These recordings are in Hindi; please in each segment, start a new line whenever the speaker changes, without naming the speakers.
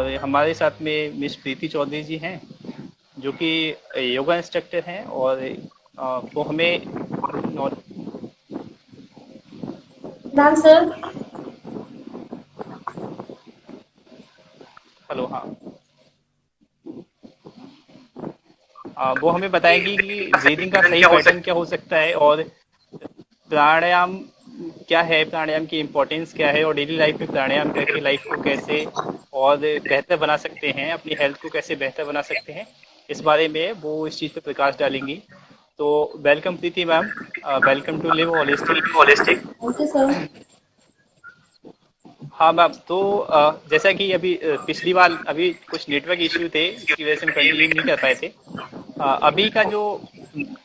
और हमारे साथ में मिस प्रीति चौधरी जी हैं, जो कि योगा इंस्ट्रक्टर हैं, और वो हमें नॉर-
प्रणाम सर।
हेलो, हाँ। वो हमें बताएंगी कि ब्रीदिंग का सही पैटर्न क्या हो सकता है, और प्राणायाम क्या है, प्राणायाम की इम्पोर्टेंस क्या है, और डेली लाइफ में प्राणायाम करके लाइफ को कैसे और बेहतर बना सकते हैं, अपनी हेल्थ को कैसे बेहतर बना सकते हैं, इस बारे में वो इस चीज़ पर प्रकाश डालेंगी। तो welcome Preeti ma'am, welcome to live holistic.
Thank you sir.
हाँ मैम, तो जैसा कि अभी पिछली बार अभी कुछ नेटवर्क इश्यू थे, इसकी वजह से हम कंटिन्यू नहीं कर पाए थे। अभी का जो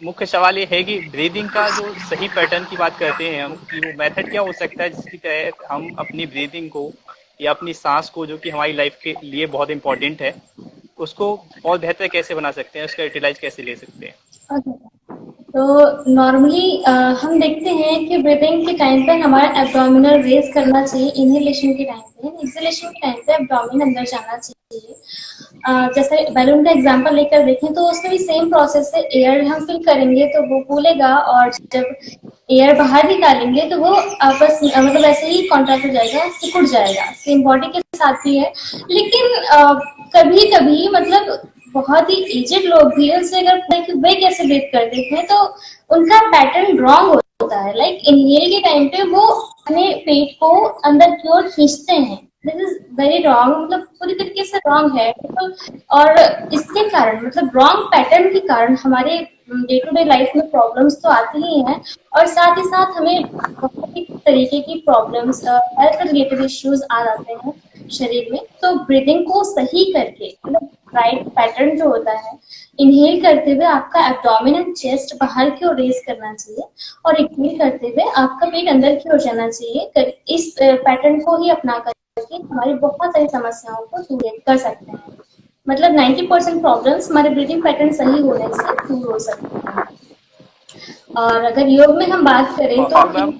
मुख्य सवाल ये है कि ब्रीदिंग का जो सही पैटर्न की बात करते हैं हम, कि वो मेथड क्या हो सकता है जिसके तहत हम अपनी ब्रीदिंग को या अपनी सांस को, जो कि हमारी लाइफ के लिए बहुत इंपॉर्टेंट है, उसको और बेहतर कैसे बना सकते हैं, उसका यूटिलाइज कैसे ले सकते हैं।
ओके। तो नॉर्मली हम देखते हैं कि ब्रीदिंग के टाइम पे हमारा एब्डोमिनल रेज करना चाहिए। इनहेलेशन के टाइम पे, एक्सहेलेशन के टाइम पे एब्डोमिन अंदर जाना चाहिए। जैसे बैलून का एग्जांपल लेकर देखें तो उसमें भी सेम प्रोसेस है। एयर हम फिल करेंगे तो वो फूलेगा, और जब एयर बाहर निकालेंगे तो वो आपस मतलब ऐसे ही कॉन्ट्रैक्ट हो जाएगा, सिकुड़ जाएगा। सेम बॉडी के साथ भी है। लेकिन कभी कभी मतलब बहुत ही एजेड लोग भी है, उससे अगर like, वे कैसे ब्रीथ करते हैं तो उनका पैटर्न रॉन्ग होता है। लाइक इनहेल के टाइम पे वो अपने पेट को अंदर की ओर खींचते हैं। दिस इज वेरी रॉन्ग, मतलब पूरी तरीके से रॉन्ग है। तो और इसके कारण मतलब रॉन्ग पैटर्न के कारण हमारे डे टू डे लाइफ में प्रॉब्लम्स तो आती ही हैं, और साथ ही साथ हमें बहुत ही तरीके की प्रॉब्लम्स, हेल्थ रिलेटेड इश्यूज आ जाते हैं शरीर में। तो ब्रीदिंग को सही करके मतलब राइट पैटर्न जो होता है, इनहेल करते हुए आपका एब्डोमेन एंड चेस्ट बाहर की ओर रेज करना चाहिए, और एक्सहेल करते हुए आपका पेट अंदर की ओर जाना चाहिए। इस पैटर्न को ही अपना करके हमारी बहुत सारी समस्याओं को दूर कर सकते हैं। मतलब 90% प्रॉब्लम्स हमारे ब्रीदिंग पैटर्न सही होने से दूर हो सकते हैं। और अगर योग में हम बात करें तो
तो मैम,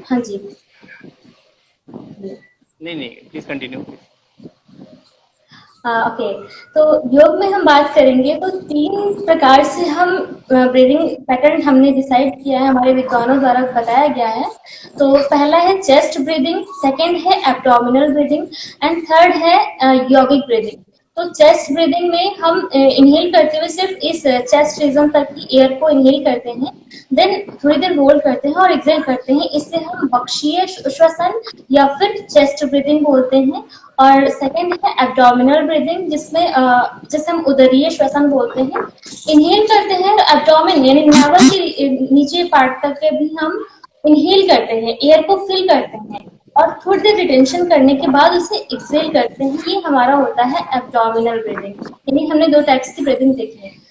हाँ जी।
नहीं नहीं, प्लीज कंटिन्यू।
ओके। तो योग में हम बात करेंगे तो 3 प्रकार से हम ब्रीदिंग पैटर्न हमने डिसाइड किया है, हमारे विद्वानों द्वारा बताया गया है। तो पहला है चेस्ट ब्रीदिंग, सेकंड है एब्डोमिनल ब्रीदिंग, एंड थर्ड है योगिक ब्रीदिंग। तो चेस्ट ब्रीदिंग में हम इनहेल करते हुए सिर्फ इस चेस्ट रीजन तक की एयर को इनहेल करते हैं, देन थोड़ी देर होल्ड करते हैं और एक्सहेल करते हैं। इसे हम बक्षीय श्वसन या फिर चेस्ट ब्रीदिंग बोलते हैं। और सेकंड है एब्डोमिनल ब्रीदिंग, जिसे हम उदरीय श्वसन बोलते हैं। इनहेल करते हैं एब्डोमिन यानी नाभि के नीचे पार्ट तक के भी हम इनहेल करते हैं, एयर को फिल करते हैं, और थोड़ी देर रिटेंशन करने के बाद उसे एक्सहेल करते हैं। ये हमारा होता है एब्डोमिनल ब्रीदिंग। यानी हमने 2 टाइप्स की ब्रीदिंग देखी है।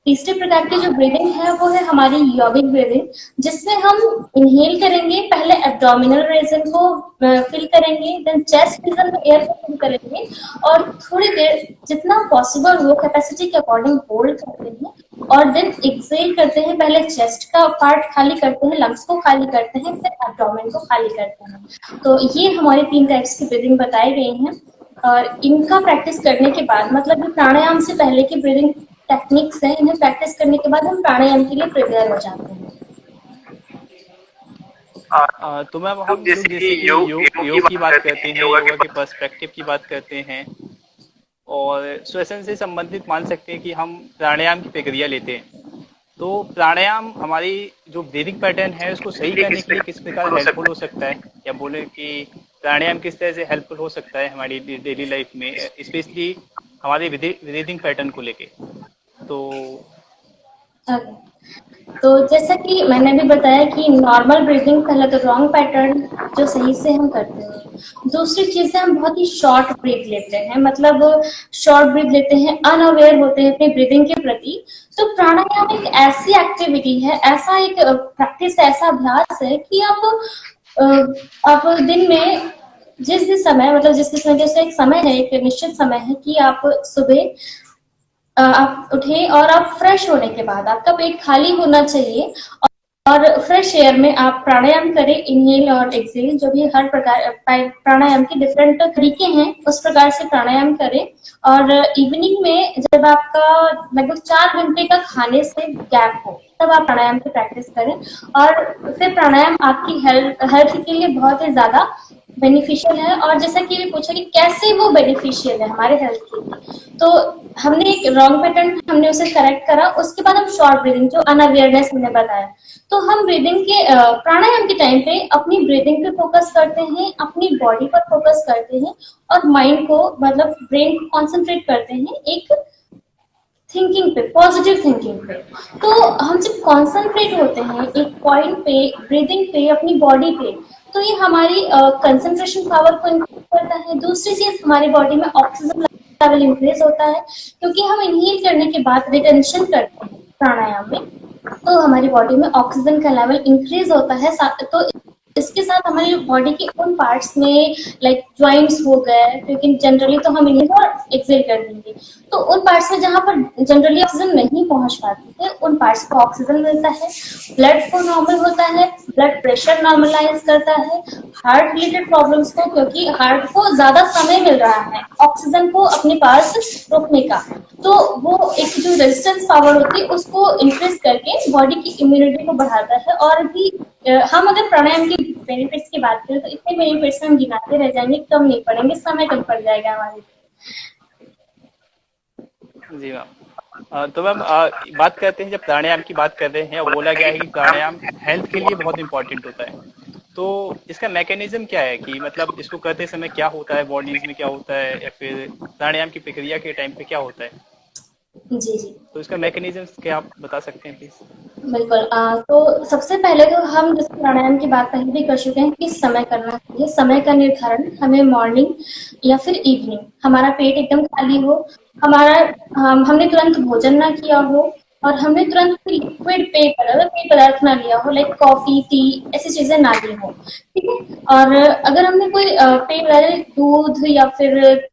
तीसरे प्रकार की जो ब्रीदिंग है वो है हमारी यौगिक ब्रीदिंग, जिसमें हम इनहेल करेंगे, पहले एब्डोमिनल रीजन को फिल करेंगे, देन चेस्ट रीजन में एयर को फिल करेंगे, और थोड़ी देर जितना पॉसिबल हो कैपेसिटी के अकॉर्डिंग होल्ड करते हैं, और देन एक्सहेल करते हैं। पहले चेस्ट का पार्ट खाली करते हैं, लंग्स को खाली करते हैं, फिर एब्डोमेन को खाली करते हैं। तो ये हमारी 3 टाइप्स की ब्रीदिंग बताई गई हैं। और इनका प्रैक्टिस करने के बाद मतलब प्राणायाम से पहले की ब्रीदिंग टेक्निक्स हैं, इन्हें प्रैक्टिस करने के बाद हम प्राणायाम के लिए प्रिपेयर हो जाते हैं।
तो मैम, हम लोग जैसे कि योग योग की बात करते हैं, योगा के पर्सपेक्टिव की बात करते हैं, और श्वसन से संबंधित मान सकते हैं कि हम प्राणायाम की प्रक्रिया लेते हैं। तो प्राणायाम हमारी जो ब्रीदिंग पैटर्न है उसको सही करने के लिए किस प्रकार हेल्पफुल हो सकता है, या बोले कि प्राणायाम किस तरह से हेल्पफुल हो सकता है हमारी डेली लाइफ में, स्पेशली हमारे ब्रीदिंग पैटर्न को लेके। तो
Okay. तो जैसा कि मैंने भी बताया कि नॉर्मल ब्रीदिंग पहला तो रॉन्ग पैटर्न जो सही से हम करते हैं। दूसरी चीज है हम बहुत ही शॉर्ट ब्रीथ लेते हैं, मतलब शॉर्ट ब्रीथ लेते हैं, अनअवेयर होते हैं अपनी ब्रीदिंग के प्रति। तो प्राणायाम एक ऐसी एक्टिविटी है, ऐसा एक प्रैक्टिस, ऐसा अभ्यास है कि आप दिन में जिस भी समय मतलब जिस भी समय, जैसे एक समय है, एक निश्चित समय है कि आप सुबह आप उठे और आप फ्रेश होने के बाद आपका पेट खाली होना चाहिए, और फ्रेश एयर में आप प्राणायाम करें, इनहेल और एक्सहेल, जो भी हर प्रकार प्राणायाम के डिफरेंट तरीके हैं उस प्रकार से प्राणायाम करें। और इवनिंग में जब आपका लगभग 4 घंटे का खाने से गैप हो तब आप प्राणायाम की प्रैक्टिस करें। और फिर प्राणायाम आपकी हेल्थ के लिए बहुत ही ज्यादा बेनिफिशियल है। और जैसा कि पूछा कि कैसे वो बेनिफिशियल है हमारे हेल्थ के लिए, तो हमने एक रॉन्ग पैटर्न हमने उसे करेक्ट करा। उसके बाद हम शॉर्ट ब्रीदिंग, जो अनअवेयरनेस हमने बताया, तो हम ब्रीदिंग के प्राणायाम के टाइम पे अपनी ब्रीदिंग पे फोकस करते हैं, अपनी बॉडी पर फोकस करते हैं और माइंड को मतलब ब्रेन को कॉन्सेंट्रेट करते हैं एक थिंकिंग पे, पॉजिटिव थिंकिंग पे। तो हम जब कॉन्सेंट्रेट होते हैं एक पॉइंट पे, ब्रीदिंग पे, अपनी बॉडी पे, तो ये हमारी कंसंट्रेशन पावर को इंक्रीज करता है। दूसरी चीज, हमारी बॉडी में ऑक्सीजन लेवल इंक्रीज होता है, क्योंकि हम इनहेल करने के बाद रिटेंशन करते हैं प्राणायाम में, तो हमारी बॉडी में ऑक्सीजन का लेवल इंक्रीज होता है। तो इसके साथ हमारी बॉडी के उन पार्ट्स में लाइक ज्वाइंट्स हो गए, क्योंकि जनरली तो हम इनहेल और एक्सहेल कर देंगे, तो उन पार्ट्स में जहां पर जनरली ऑक्सीजन नहीं पहुंच पाती है उन पार्ट्स को ऑक्सीजन मिलता है, ब्लड फ्लो नॉर्मल होता है, ब्लड प्रेशर नॉर्मलाइज करता है, हार्ट रिलेटेड प्रॉब्लम्स को, क्योंकि हार्ट को ज्यादा समय मिल रहा है ऑक्सीजन को अपने पास रोकने का, तो वो एक जो रेजिस्टेंस पावर होती है उसको इंक्रीज करके बॉडी की इम्यूनिटी को बढ़ाता है। और भी हम अगर प्राणायाम के बेनिफिट्स की बात करें तो इतने बेनिफिट्स हम गिनाते रह जाएंगे, कम नहीं पड़ेंगे, समय कम पड़ जाएगा हमारे।
जी मैम, तो मैम बात करते हैं, जब प्राणायाम की बात कर रहे हैं, बोला गया है कि प्राणायाम हेल्थ के लिए बहुत इंपॉर्टेंट होता है, तो इसका मैकेनिज्म क्या है कि मतलब इसको करते समय क्या होता है, बॉडीज में क्या होता है, या फिर प्राणायाम की प्रक्रिया के टाइम पे क्या होता है?
जी जी,
तो इसका मैकेनिज्म क्या आप बता सकते हैं प्लीज?
बिल्कुल। तो सबसे पहले तो हम जिस प्राणायाम की बात पहले भी कर चुके हैं, किस समय करना चाहिए। समय का निर्धारण हमें मॉर्निंग या फिर इवनिंग, हमारा पेट एकदम खाली हो, हमने तुरंत भोजन ना किया हो और हमने तुरंत लिक्विड पेय पदार्थ ना लिया हो, लाइक कॉफी, टी, ऐसी चीजें ना ली हो, ठीक है। और अगर हमने कोई पेय पदार्थ, दूध या फिर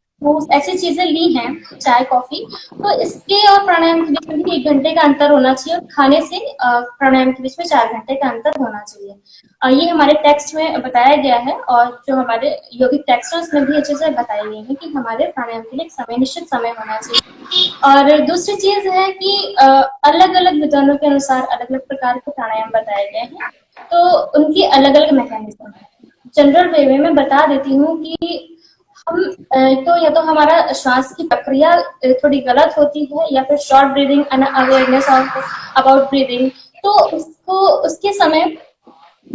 ऐसी चीजें ली हैं, चाय कॉफी, तो इसके और प्राणायाम के बीच में भी 1 घंटे का अंतर होना चाहिए, और खाने से प्राणायाम के बीच में 4 घंटे का अंतर होना चाहिए। ये हमारे टेक्स्ट में बताया गया है, और जो हमारे योगिक टेक्स्ट है उसमें भी ये चीजें बताई गई है कि हमारे प्राणायाम के लिए एक समय, निश्चित समय होना चाहिए। और दूसरी चीज है कि अलग अलग विद्वानों के अनुसार अलग अलग प्रकार के प्राणायाम बताए गए हैं, तो उनकी अलग अलग मैकेनिज्म है। जनरल वे में मैं बता देती हूँ कि हम तो या तो हमारा श्वास की प्रक्रिया थोड़ी गलत होती है, या फिर short breathing, awareness of about breathing, तो उसको उसके समय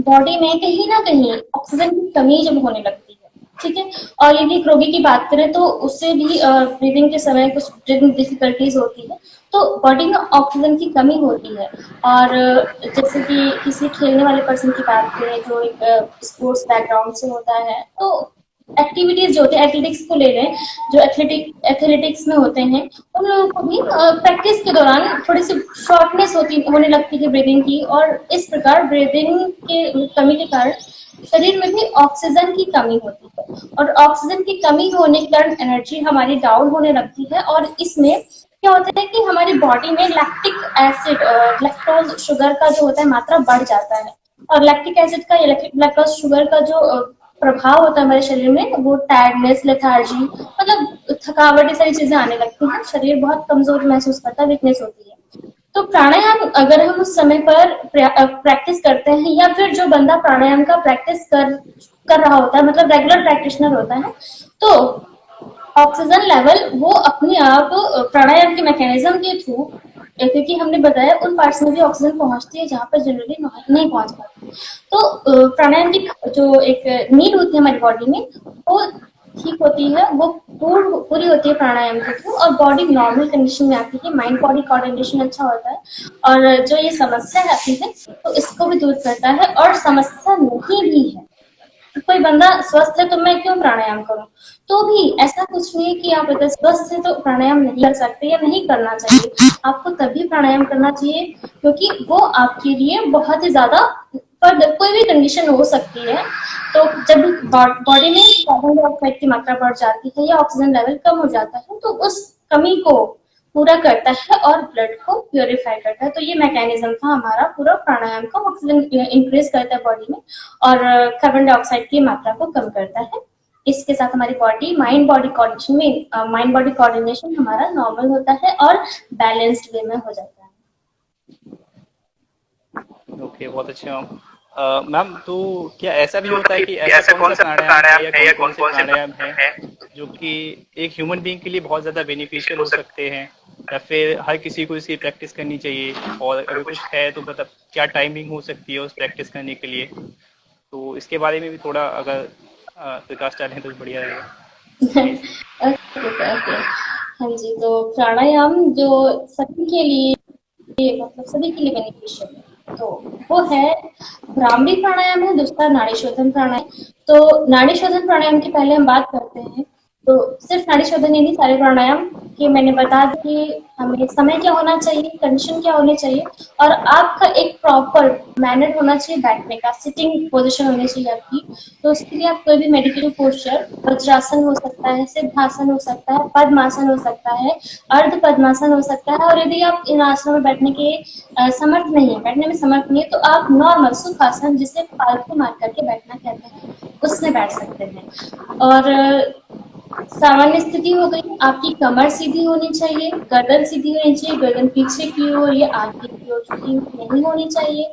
बॉडी में कहीं ना कहीं ऑक्सीजन की कमी जब होने लगती है, ठीक है। और यदि एक रोगी की बात करें तो उससे भी ब्रीदिंग के समय कुछ ब्रीदिंग डिफिकल्टीज होती है, तो बॉडी में ऑक्सीजन की कमी होती है। और जैसे कि किसी खेलने वाले पर्सन की बात करें जो एक स्पोर्ट्स बैकग्राउंड से होता है, तो एक्टिविटीज जो होती है, एथलेटिक्स को ले लें, जो एथलेटिक्स में होते हैं, उन लोगों को भी प्रैक्टिस के दौरान थोड़ी सी शॉर्टनेस होने लगती है ब्रीदिंग की, और इस प्रकार ब्रीदिंग के कमी के कारण शरीर में भी ऑक्सीजन की कमी होती है, और ऑक्सीजन की कमी होने के कारण एनर्जी हमारी डाउन होने लगती है। और इसमें क्या होता है कि हमारी बॉडी में लैक्टिक एसिड, लैक्टोज शुगर का जो होता है मात्रा बढ़ जाता है, और लैक्टिक एसिड का, लैक्टोज शुगर का जो प्रभाव होता है हमारे शरीर में, वो टायर्डनेस, लेथार्जी, मतलब थकावट, ये सारी चीजें आने लगती हैं, शरीर बहुत कमजोर महसूस करता है, वीकनेस होती है। तो प्राणायाम अगर हम उस समय पर प्रैक्टिस करते हैं, या फिर जो बंदा प्राणायाम का प्रैक्टिस कर रहा होता है, मतलब रेगुलर प्रैक्टिशनर होता है, तो ऑक्सीजन लेवल वो अपने आप प्राणायाम के मैकेनिज्म के थ्रू, क्योंकि हमने बताया उन पार्ट्स में भी ऑक्सीजन पहुंचती है जहां पर जनरली नहीं पहुंच पाती, तो प्राणायाम की जो एक नीड होती है हमारी बॉडी में, वो ठीक होती है, वो पूरी होती है प्राणायाम के थ्रू, और बॉडी नॉर्मल कंडीशन में आती है, माइंड बॉडी कोऑर्डिनेशन अच्छा होता है, और जो ये समस्या आती है तो इसको भी दूर करता है। और समस्या नहीं भी है, कोई बंदा स्वस्थ है तो मैं क्यों प्राणायाम करूं, तो भी ऐसा कुछ नहीं कि आप अगर स्वस्थ है तो प्राणायाम नहीं कर सकते या नहीं करना चाहिए। आपको तभी प्राणायाम करना चाहिए क्योंकि वो आपके लिए बहुत ही ज्यादा, पर कोई भी कंडीशन हो सकती है, तो जब बॉडी में कार्बन डाइऑक्साइड की मात्रा बढ़ जाती है या ऑक्सीजन लेवल कम हो जाता है, तो उस कमी को पूरा करता है और ब्लड को प्योरीफाई करता है। तो ये मैकेनिज्म था हमारा पूरा प्राणायाम का। ऑक्सीजन इंक्रीज करता है बॉडी में और कार्बन डाइऑक्साइड की मात्रा को कम करता है। इसके साथ हमारी बॉडी माइंड बॉडी कोऑर्डिनेशन हमारा नॉर्मल होता है और बैलेंस्ड वे में हो जाता है।
ओके, बहुत अच्छा मैम। तो क्या ऐसा भी होता है कि ऐसा कौन सा प्राणायाम है या कौन से प्राणायाम है जो कि एक ह्यूमन बीइंग के लिए बहुत ज़्यादा बेनिफिशियल हो सकते हैं, या फिर हर किसी को इसकी प्रैक्टिस करनी चाहिए? और अगर कुछ है तो मतलब क्या टाइमिंग हो सकती है उस प्रैक्टिस करने के लिए? तो इसके बारे में भी थोड़ा अगर प्रकाश डालें तो बढ़िया रहेगा।
ओके। हाँ जी, तो प्राणायाम जो सभी के लिए मतलब सभी के लिए बेनिफिशियल है तो वो है भ्रामरी प्राणायाम है, दूसरा नाड़ी शोधन प्राणायाम। तो नाड़ी शोधन प्राणायाम की पहले हम बात करते हैं। तो सिर्फ नाड़ी शोधन ही नहीं, सारे प्राणायाम कि मैंने बता दी कि हमें समय क्या होना चाहिए, कंडीशन क्या होनी चाहिए और आपका एक प्रॉपर मैनर होना चाहिए बैठने का, सिटिंग पोजीशन होनी चाहिए आपकी। तो उसके लिए आप कोई भी मेडिटेटिव पोस्चर, वज्रासन हो सकता है, सिद्धासन हो सकता है, पद्मासन हो सकता है, अर्ध पद्मासन हो सकता है। और यदि आप इन आसनों में बैठने के समर्थ नहीं है, बैठने में समर्थ नहीं है, तो आप नॉर्मल सुखासन, जिसे पालथी मार करके बैठना कहते हैं, उसमें बैठ सकते हैं। और सामान्य स्थिति हो गई, आपकी कमर सीधी होनी चाहिए, गर्दन सीधी होनी चाहिए, गर्दन पीछे की ओर या आगे की ओर झुकी नहीं होनी चाहिए।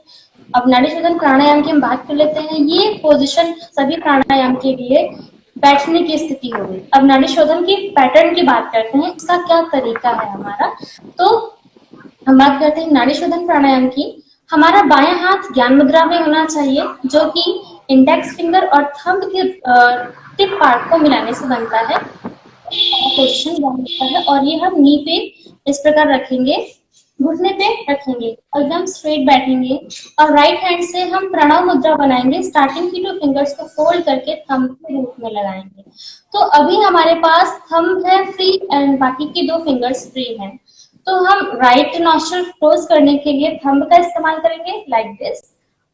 अब नाड़ी शोधन प्राणायाम की हम बात कर लेते हैं। ये पोजीशन सभी प्राणायाम के लिए बैठने की स्थिति हो गई। अब नाड़ी शोधन की पैटर्न की बात करते हैं, इसका क्या तरीका है हमारा। तो हम बात करते हैं नाड़ी शोधन प्राणायाम की। हमारा बायां हाथ ज्ञान मुद्रा में होना चाहिए, जो कि इंडेक्स फिंगर और थंब के टिप पार्ट को मिलाने से बनता है। पोजीशन बनता है और ये हम नी पे इस प्रकार रखेंगे, घुटने पे रखेंगे, एकदम स्ट्रेट बैठेंगे और राइट हैंड से हम प्रणव मुद्रा बनाएंगे। स्टार्टिंग की 2 फिंगर्स को फोल्ड करके थंब के रूप में लगाएंगे। तो अभी हमारे पास थंब है फ्री एंड बाकी की 2 फिंगर्स फ्री हैं। तो हम राइट नॉस्ट्रल क्लोज करने के लिए थंब का इस्तेमाल करेंगे लाइक दिस,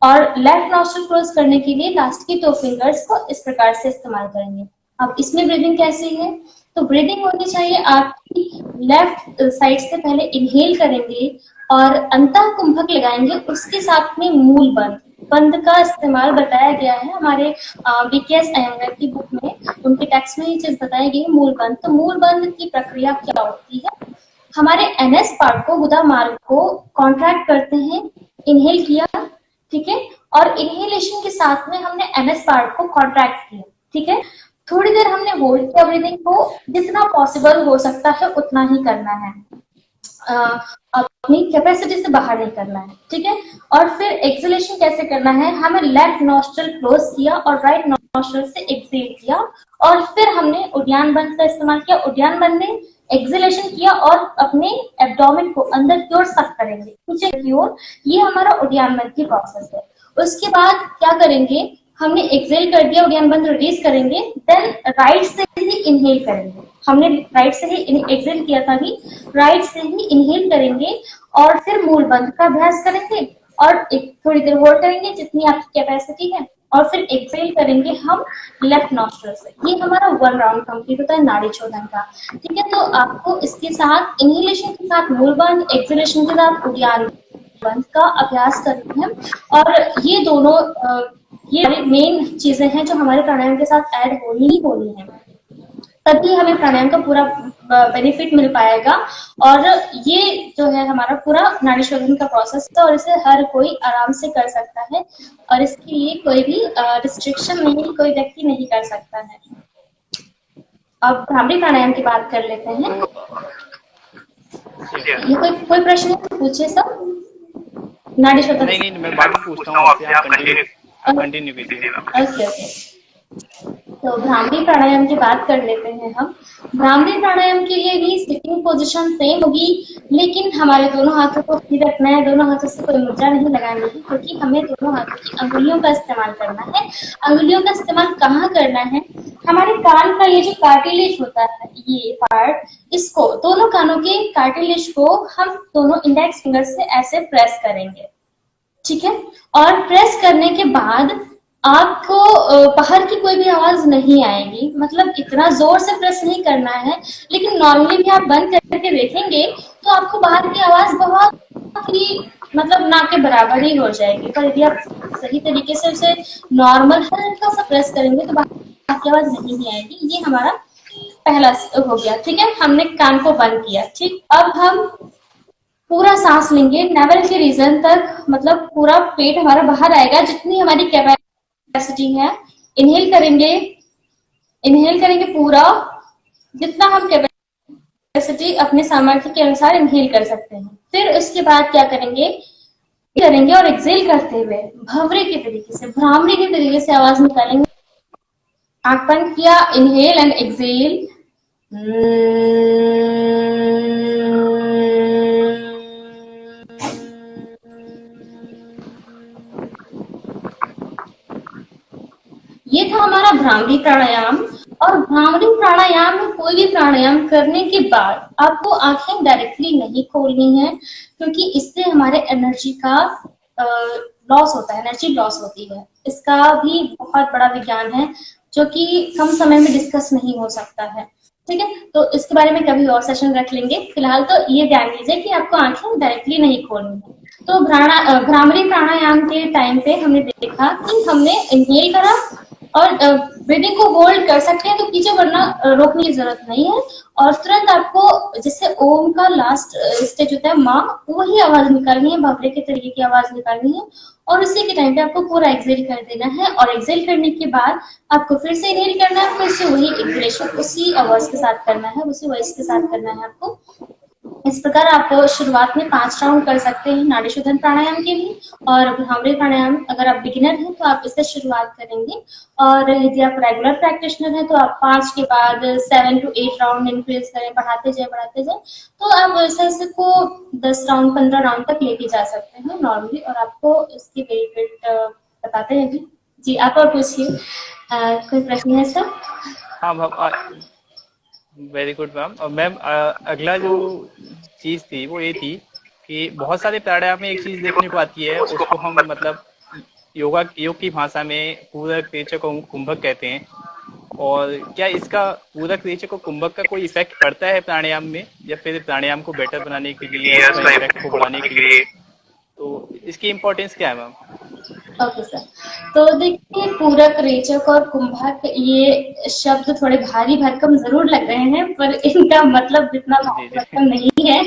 और लेफ्ट नॉस्ट्रल क्लोज करने के लिए लास्ट की 2 फिंगर्स को इस प्रकार से इस्तेमाल करेंगे। अब इसमें ब्रीदिंग कैसी है? तो ब्रीदिंग होनी चाहिए आपकी लेफ्ट साइड से पहले इनहेल करेंगे और अंतः कुंभक लगाएंगे, उसके साथ में मूल बंद का इस्तेमाल बताया गया है हमारे बीकेएस अयंगर की बुक में, उनके टेक्स्ट में ये चीज बताई गई है, मूल बंद। तो मूल बंद की प्रक्रिया क्या होती है? हमारे एनएस पार्ट को, गुदा मार्ग को कॉन्ट्रैक्ट करते हैं, इनहेल किया, ठीक है, और इनहेलेशन के साथ में हमने एनएस पार्ट को कॉन्ट्रैक्ट किया, ठीक है। थोड़ी देर हमने होल्ड किया ब्रीदिंग को, जितना पॉसिबल हो सकता है उतना ही करना है, अपनी कैपेसिटी से बाहर नहीं करना है, ठीक है। और फिर एक्सहेलेशन कैसे करना है? हमें लेफ्ट नॉस्ट्रल क्लोज किया और राइट नॉस्ट्रल से एक्सहेल किया और फिर हमने उद्यान बंद का इस्तेमाल किया। उद्यान बंद में एक्सहेलेशन किया और अपने एब्डोमेन को अंदर की ओर सक करेंगे, नीचे की ओर। ये हमारा उद्यान बंद की प्रोसेस है। उसके बाद क्या करेंगे? हमने एक्सहेल कर दिया, उद्यान बंद रिलीज करेंगे, देन राइट से ही इनहेल करेंगे। हमने राइट से ही एक्सहेल किया था, भी राइट से ही इनहेल करेंगे और फिर मूल बंद का अभ्यास करेंगे और एक थोड़ी देर होल्ड करेंगे जितनी आपकी कैपेसिटी है और फिर एक्सहेल करेंगे हम लेफ्ट नॉस्ट्रल से। ये हमारा 1 राउंड कंप्लीट होता है नाड़ी शोधन का, ठीक है। तो आपको इसके साथ इनहेलेशन के साथ मूल बंद, एक्सहेलेशन के साथ उद्यान बंद का अभ्यास करते हैं। और ये दोनों ये मेन चीजें हैं जो हमारे प्राणायाम के साथ ऐड होनी ही होनी है, तभी हमें प्राणायाम का पूरा बेनिफिट मिल पाएगा। और ये जो है हमारा पूरा नाड़ी शोधन का प्रोसेस है और इसे हर कोई आराम से कर सकता है और इसके लिए कोई भी रिस्ट्रिक्शन नहीं, कोई व्यक्ति नहीं कर सकता है। अब भ्रामरी प्राणायाम की बात कर लेते हैं। ये कोई प्रश्न पूछे सब नाड़ी शोधन?
नहीं, मैं बाद में पूछता हूँ आपसे, आप कंटिन्यू कीजिए।
ओके। तो भ्रामरी प्राणायाम की बात कर लेते हैं हम। भ्रामरी प्राणायाम के लिए भी सिटिंग पोजीशन सेम होगी, लेकिन हमारे दोनों हाथों को स्थिर रखना है, दोनों हाथों से कोई मुद्रा नहीं लगानी है, क्योंकि हमें दोनों हाथों की अंगुलियों का इस्तेमाल करना है। अंगुलियों का इस्तेमाल कहाँ करना है? हमारे कान का ये जो कार्टिलेज होता है, ये पार्ट, इसको, दोनों कानों के कार्टिलेज को हम दोनों इंडेक्स फिंगर से ऐसे प्रेस करेंगे, ठीक है। और प्रेस करने के बाद आपको बाहर की कोई भी आवाज नहीं आएगी, मतलब इतना जोर से प्रेस नहीं करना है, लेकिन नॉर्मली भी आप बंद करके देखेंगे तो आपको बाहर की आवाज बहुत ही मतलब ना के बराबर ही हो जाएगी। पर यदि आप सही तरीके से उसे नॉर्मल हल्का सा प्रेस करेंगे तो बाहर की आवाज नहीं आएगी। ये हमारा पहला हो गया। ठीक है, हमने कान को बंद किया। ठीक, अब हम पूरा सांस लेंगे नेवल के रीजन तक, मतलब पूरा पेट हमारा बाहर आएगा जितनी हमारी कैपेसिटी है। इनहेल करेंगे, इनहेल करेंगे पूरा, जितना हम कैपेसिटी अपने सामर्थ्य के अनुसार इनहेल कर सकते हैं। फिर उसके बाद क्या करेंगे, करेंगे और एक्सेल करते हुए भंवरे के तरीके से, भ्रामरी के तरीके से आवाज निकालेंगे। आंख बंद किया, इनहेल एंड एक्सेल। ये था हमारा भ्रामरी प्राणायाम। और भ्रामरी प्राणायाम में कोई भी प्राणायाम करने के बाद आपको आंखें डायरेक्टली नहीं खोलनी है, क्योंकि इससे हमारे एनर्जी का लॉस होता है, एनर्जी लॉस होती है। इसका भी बहुत बड़ा विज्ञान है जो कि कम समय में डिस्कस नहीं हो सकता है। ठीक है, तो इसके बारे में कभी और सेशन रख लेंगे। फिलहाल तो ये ध्यान दीजिए कि आपको आंखें डायरेक्टली नहीं खोलनी है। तो भ्रामरी प्राणायाम के टाइम पे हमने देखा कि हमने इनहेल करा और ब्रीदिंग को होल्ड कर सकते हैं तो कीजिए, वरना रोकने की जरूरत नहीं है। और तुरंत आपको जैसे ओम का लास्ट स्टेज होता है माँ, वही आवाज निकालनी है, भंवरे के तरीके की आवाज निकालनी है। और उसी के टाइम पे आपको पूरा एक्सेल कर देना है। और एक्सेल करने के बाद आपको फिर से इनहेल करना है, फिर से वही एक्सलेशन उसी आवाज के साथ करना है, उसी वॉइस के साथ करना है आपको। इस प्रकार आप शुरुआत में 5 राउंड कर सकते हैं नाड़ी शोधन प्राणायाम के लिए। और भ्रामरी प्राणायाम अगर आप बिगिनर हैं तो आप इससे शुरुआत करेंगे। और यदि आप रेगुलर प्रैक्टिशनर हैं तो आप 5 के बाद 7 to 8 राउंड इंक्रीज करें, बढ़ाते जाए बढ़ाते जाए। तो आप ऐसे को 10 राउंड 15 राउंड तक लेके जा सकते हैं नॉर्मली। और आपको इसकी बेनिफिट बताते हैं भी। जी, आप और पूछिए, कोई प्रश्न है सर?
हाँ मैम, वेरी गुड मैम। और मैम अगला जो चीज थी वो ये थी कि बहुत सारे प्राणायाम में एक चीज देखने को आती है, उसको हम मतलब योग की भाषा में पूरक, रेचक और कुंभक कहते हैं। और क्या इसका पूरक, रेचक और कुंभक का कोई इफेक्ट पड़ता है प्राणायाम में, या फिर प्राणायाम को बेटर बनाने के लिए, उसका इफेक्ट को बढ़ाने के लिए? तो इसकी इम्पोर्टेंस क्या है मैम?
ओके सर, तो देखिए पूरक, रेचक और कुंभक ये शब्द थोड़े भारी भरकम जरूर लग रहे हैं, पर इनका मतलब इतना भारी भरकम नहीं है।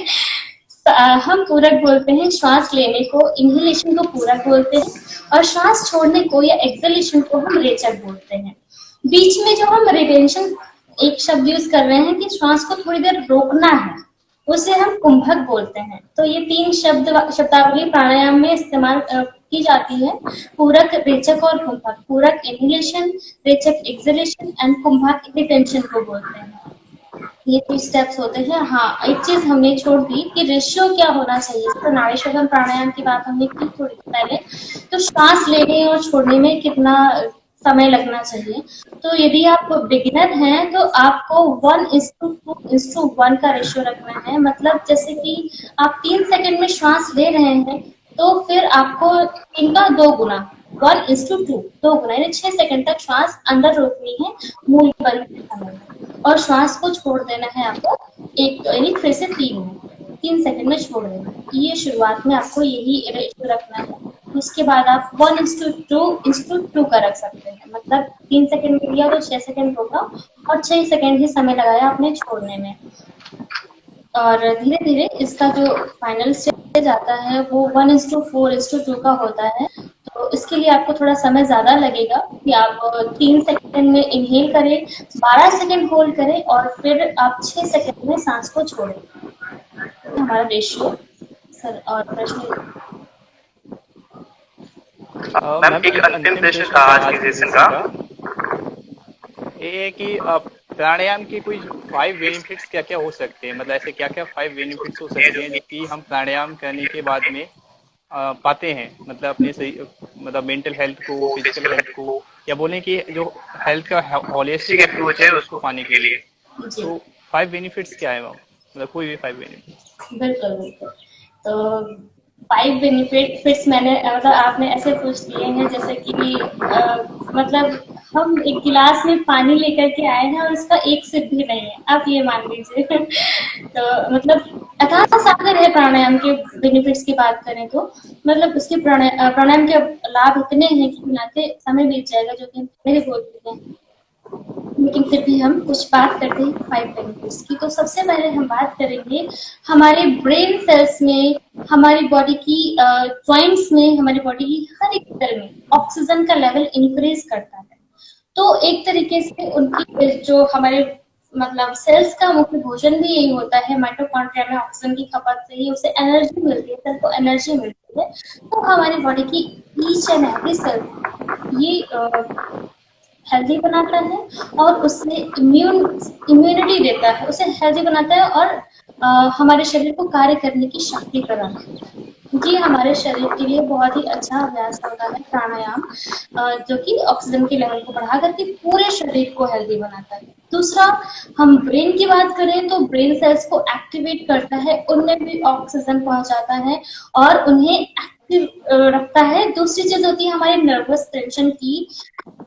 हम पूरक बोलते हैं श्वास लेने को, इनहेलेशन को पूरक बोलते हैं, और श्वास छोड़ने को या एक्सहेलेशन को हम रेचक बोलते हैं। बीच में जो हम रिटेंशन एक शब्द यूज कर रहे हैं कि श्वास को थोड़ी देर रोकना है, उसे हम कुंभक बोलते हैं। तो ये 3 शब्दावली प्राणायाम में इस्तेमाल की जाती है, पूरक, रेचक और कुंभक। पूरक इनहेलेशन, रेचक एक्सहेलेशन एंड कुंभक रिटेंशन को बोलते हैं। ये 3 स्टेप्स होते हैं। हाँ, एक चीज हमने छोड़ दी कि रेशियो क्या होना चाहिए। तो नाड़ी शोधन प्राणायाम की बात हमने की थोड़ी पहले, तो श्वास लेने और छोड़ने में कितना समय लगना चाहिए। तो यदि आप बिगिनर हैं तो आपको 1:2:1 का रेशियो रखना है। मतलब जैसे कि आप 3 सेकंड में श्वास ले रहे हैं तो फिर आपको इनका 2 गुना, 1:2, 2 गुना, यानी 6 सेकंड तक श्वास अंदर रोकनी है मूल बल के समय में, और श्वास को छोड़ देना है आपको एक, यानी फिर से 3 सेकंड में छोड़ देना है। ये शुरुआत में आपको यही रेशियो रखना है। उसके बाद आप 1:2 का रख सकते हैं। मतलब 3 सेकंड में लिया तो 6 सेकंड रोका और 6 सेकंड ही समय लगाया आपने छोड़ने में। और धीरे धीरे इसका जो फाइनल स्टेज आता है वो 1:4:2 का होता है। तो इसके लिए आपको थोड़ा समय ज्यादा लगेगा कि आप 3 सेकंड में इनहेल करें, 12 सेकंड होल्ड करें और फिर आप 6 सेकंड में सांस को छोड़ें। हमारा रेशियो सर। और प्रश्न
मैम, एक अंतिम प्रश्न था आज के सेशन का, ये है कि प्राणायाम के कोई 5 बेनिफिट्स क्या क्या हो सकते हैं? मतलब ऐसे क्या क्या 5 बेनिफिट्स हो सकते हैं जो कि हम प्राणायाम करने के बाद में पाते हैं? मतलब अपने सही, मतलब मेंटल हेल्थ को, फिजिकल हेल्थ को, या बोलें कि जो हेल्थ का होलिस्टिक अप्रोच है उसको पाने के लिए। तो 5 बेनिफिट्स क्या है मैम? मतलब कोई भी 5 बेनिफिट्स?
बिल्कुल बिल्कुल। तो 5 बेनिफिट्स मैंने मतलब आपने ऐसे पूछ लिए हैं जैसे कि मतलब हम एक गिलास में पानी लेकर के आए हैं और उसका एक सिप भी नहीं है, आप ये मान लीजिए। तो मतलब अथाह सागर है प्राणायाम के बेनिफिट्स की बात करें तो, मतलब उसके प्राणायाम के लाभ इतने हैं कि बुलाते समय बीत जाएगा, जो कि मेरे बोल रहे हैं, लेकिन फिर भी हम कुछ बात करते हैं 5 बेनिफिट्स की। तो सबसे पहले हम बात करेंगे हमारे ब्रेन सेल्स में, हमारी बॉडी की जॉइंट्स में, हमारी बॉडी की हर एक सेल में ऑक्सीजन का लेवल इंक्रीज करता है। तो एक तरीके से उनकी जो हमारे मतलब सेल्स का मुख्य भोजन भी यही होता है, माइटोकॉन्ड्रिया में ऑक्सीजन की खपत से ही उसे एनर्जी मिलती है, सेल को एनर्जी मिलती है। तो हमारी बॉडी की ईच एंड एवरी सेल ये हेल्दी बनाता है और उससे इम्यूनिटी देता है, उसे हेल्दी बनाता है और हमारे शरीर को कार्य करने की शक्ति प्रदान करता है। ये हमारे शरीर के लिए बहुत ही अच्छा अभ्यास होता है प्राणायाम, जो कि ऑक्सीजन के लेवल को बढ़ा करके पूरे शरीर को हेल्दी बनाता है। दूसरा, हम ब्रेन की बात करें तो ब्रेन सेल्स को एक्टिवेट करता है, उनमें भी ऑक्सीजन पहुंचाता है और उन्हें एक्टिव रखता है। दूसरी चीज होती है हमारे नर्वस टेंशन की।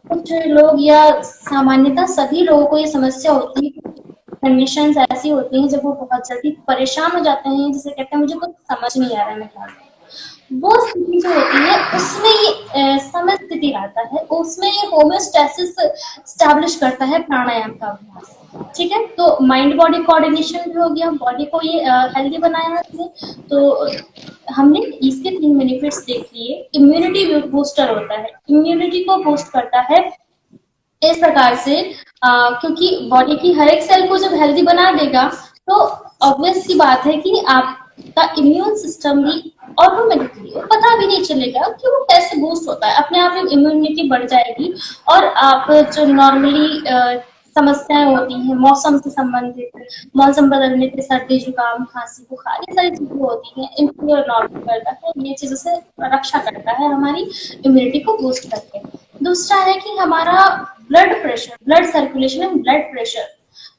कुछ लोग या सामान्यतः सभी लोगों को ये समस्या होती है, कंडीशंस ऐसी होती हैं जब वो बहुत जल्दी परेशान हो जाते हैं, जिसे कहते हैं मुझे कुछ समझ नहीं आ रहा है मैं क्या करूं। वो स्थिति जो होती है उसमें ये समय स्थिति रहता है, उसमें ये होम्योस्टेसिस स्टैब्लिश करता है प्राणायाम का अभ्यास। ठीक है, तो माइंड बॉडी कोऑर्डिनेशन भी हो गया, बॉडी को ये हेल्दी बनाया है। तो हमने इसके 3 बेनिफिट्स देख लिए। इम्यूनिटी बूस्टर होता है, इम्यूनिटी को बूस्ट करता है इस प्रकार से क्योंकि बॉडी की हर एक सेल को जब हेल्दी बना देगा तो ऑब्वियस सी बात है कि आपका इम्यून सिस्टम भी ऑटोमेटिकली, पता भी नहीं चलेगा कि वो कैसे बूस्ट होता है, अपने आप इम्यूनिटी बढ़ जाएगी और आप जो नॉर्मली समस्याएं होती हैं मौसम से संबंधित, मौसम बदलने पे सर्दी जुकाम खांसी बुखार, ये सारी चीजें होती हैं, इनको नॉर्मल करता है, ये चीजों से रक्षा करता है हमारी इम्यूनिटी को बूस्ट करके। दूसरा है कि हमारा blood pressure, blood circulation and blood pressure,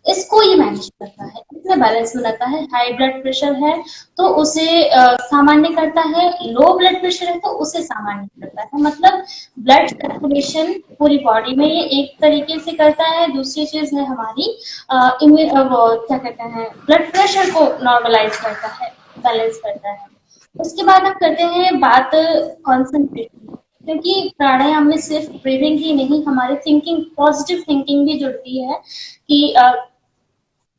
इसको ये मैनेज करता है, इसमें बैलेंस बनाता है। हाई ब्लड प्रेशर है तो उसे सामान्य करता है, लो ब्लड प्रेशर है तो उसे सामान्य करता है। मतलब ब्लड सर्कुलेशन पूरी बॉडी में ये एक तरीके से करता है। दूसरी चीज है हमारी वो क्या कहते हैं, ब्लड प्रेशर को नॉर्मलाइज करता है, बैलेंस करता है। उसके बाद हम करते हैं बात कॉन्सेंट्रेशन, क्योंकि प्राणायाम में सिर्फ ब्रीदिंग ही नहीं, हमारी थिंकिंग, पॉजिटिव थिंकिंग भी जुड़ती है कि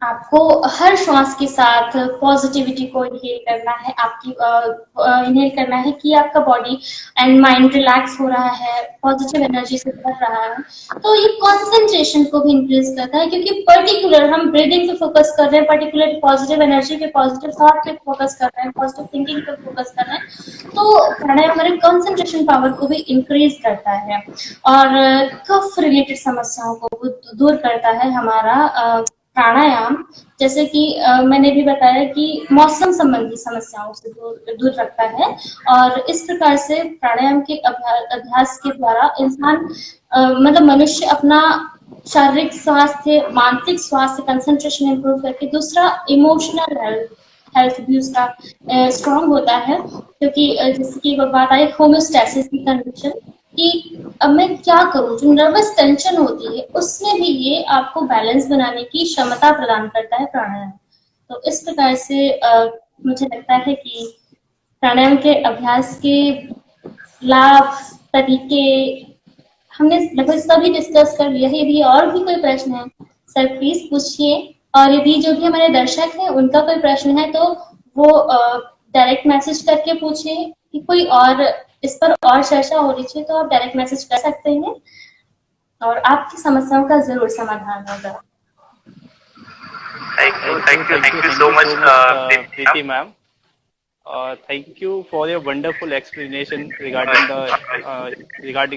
आपको हर श्वास के साथ पॉजिटिविटी को इनहेल करना है, आपकी इनहेल करना है कि आपका बॉडी एंड माइंड रिलैक्स हो रहा है, पॉजिटिव एनर्जी से भर रहा है। तो ये कंसंट्रेशन को भी इंक्रीज करता है, क्योंकि पर्टिकुलर हम ब्रीदिंग पे फोकस कर रहे हैं, पर्टिकुलर पॉजिटिव एनर्जी पे, पॉजिटिव थॉट पे फोकस कर रहे हैं, पॉजिटिव थिंकिंग पे फोकस कर रहे हैं। तो प्राणायाम हमारे कंसंट्रेशन पावर को भी इंक्रीज करता है और कफ रिलेटेड समस्याओं को दूर करता है हमारा प्राणायाम। जैसे कि मैंने भी बताया कि मौसम संबंधी समस्याओं से दूर रखता है और इस प्रकार से प्राणायाम के अभ्यास के द्वारा इंसान मतलब मनुष्य अपना शारीरिक स्वास्थ्य, मानसिक स्वास्थ्य, कंसंट्रेशन इंप्रूव करके, दूसरा इमोशनल हेल्थ भी उसका स्ट्रांग होता है, क्योंकि जैसे कि बात आई होम्योस्टेसिस की कंडीशन कि अब मैं क्या करूं, जो नर्वस टेंशन होती है उसमें भी ये आपको बैलेंस बनाने की क्षमता प्रदान करता है प्राणायाम। तो इस प्रकार से मुझे लगता है कि प्राणायाम के अभ्यास के लाभ, तरीके हमने लगभग सभी डिस्कस कर लिया है। यदि और भी कोई प्रश्न है सर प्लीज पूछिए, और यदि जो भी हमारे दर्शक हैं उनका कोई प्रश्न है तो वो डायरेक्ट मैसेज करके पूछे, कि कोई और इस पर और चर्चा हो रही है तो आप डायरेक्ट मैसेज कर सकते हैं और आपकी समस्याओं का जरूर समाधान होगा।
Thank you so much, Preeti ma'am. Thank you for your wonderful explanation regarding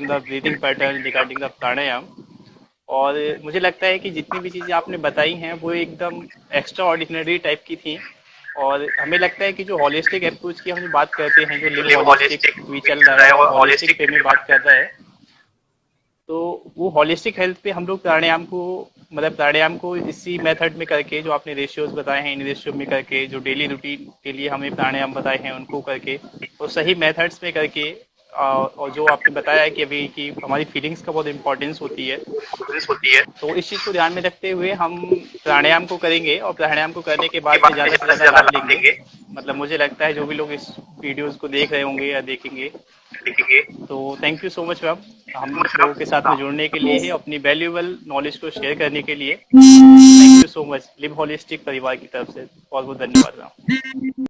the breathing pattern, regarding the pranayam. और मुझे लगता है कि जितनी भी चीजें आपने बताई हैं वो एकदम एक्स्ट्रा ऑर्डिनरी टाइप की थी, और हमें लगता है कि जो हॉलिस्टिक अप्रोच की हम जो बात करते हैं, जो लिव हॉलिस्टिक भी चल रहा है और हॉलिस्टिक पे में बात कर रहा है, तो वो हॉलिस्टिक हेल्थ पे हम लोग प्राणायाम को मतलब प्राणायाम को इसी मेथड में करके, जो आपने रेशियोज बताए हैं इन रेशियो में करके, जो डेली रूटीन के लिए हमें प्राणायाम बताए हैं उनको करके, और सही मेथड्स में करके, और जो आपने बताया है कि अभी कि हमारी फीलिंग्स का बहुत इंपॉर्टेंस होती है, तो इस चीज़ को ध्यान में रखते हुए हम प्राणायाम को करेंगे, और प्राणायाम को करने के बाद में ज़्यादा से ज़्यादा लाभ लेंगे। मतलब मुझे लगता है जो भी लोग इस वीडियोस को देख रहे होंगे या देखेंगे, तो thank you so much ma'am हम लोगों के साथ में जुड़ने के लिए, अपनी वैल्यूएबल नॉलेज को शेयर करने के लिए। Thank you so much live holistic परिवार की तरफ से बहुत बहुत धन्यवाद मैम।